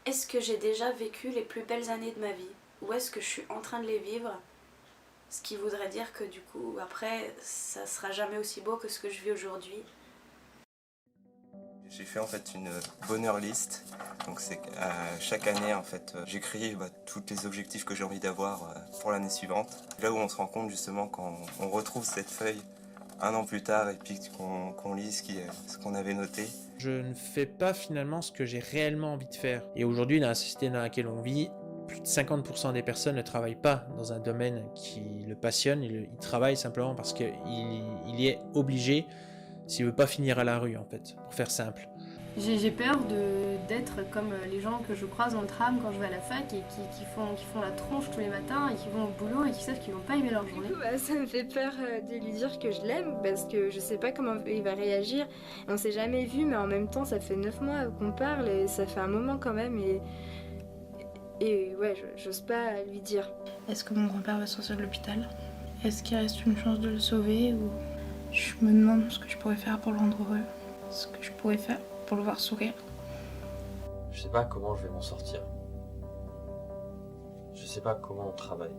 Est-ce que j'ai déjà vécu les plus belles années de ma vie? Ou est-ce que je suis en train de les vivre? Ce qui voudrait dire que du coup, après, ça sera jamais aussi beau que ce que je vis aujourd'hui. J'ai fait en fait une bonheur list. Donc c'est chaque année en fait j'écris tous les objectifs que j'ai envie d'avoir pour l'année suivante. Là où on se rend compte justement quand on retrouve cette feuille un an plus tard et puis qu'on lit ce qu'on avait noté. Je ne fais pas finalement ce que j'ai réellement envie de faire. Et aujourd'hui, dans la société dans laquelle on vit, plus de 50% des personnes ne travaillent pas dans un domaine qui le passionne, ils travaillent simplement parce qu'il y est obligé s'il ne veut pas finir à la rue en fait, pour faire simple. J'ai peur d'être comme les gens que je croise dans le tram quand je vais à la fac et qui font la tronche tous les matins et qui vont au boulot et qui savent qu'ils vont pas aimer leur journée. Ça me fait peur de lui dire que je l'aime parce que je sais pas comment il va réagir. On s'est jamais vu, mais en même temps ça fait 9 mois qu'on parle et ça fait un moment quand même et ouais, j'ose pas lui dire. Est-ce que mon grand-père va sortir de l'hôpital? Est-ce qu'il reste une chance de le sauver? Ou je me demande ce que je pourrais faire pour le rendre heureux, ce que je pourrais faire pour le voir sourire. Je sais pas comment je vais m'en sortir. Je sais pas comment on travaille.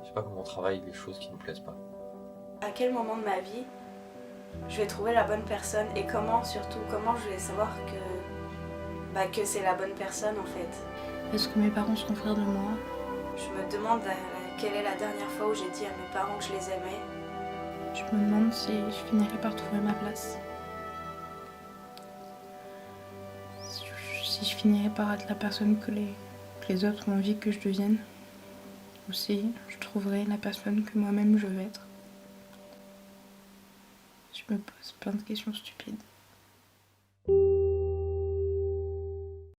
Je sais pas comment on travaille les choses qui nous plaisent pas. À quel moment de ma vie je vais trouver la bonne personne et comment surtout, comment je vais savoir que c'est la bonne personne en fait. Est-ce que mes parents seront fiers de moi? Je me demande quelle est la dernière fois où j'ai dit à mes parents que je les aimais. Je me demande si je finirai par trouver ma place. Si je finirai par être la personne que les autres ont envie que je devienne. Ou si je trouverai la personne que moi-même je veux être. Je me pose plein de questions stupides.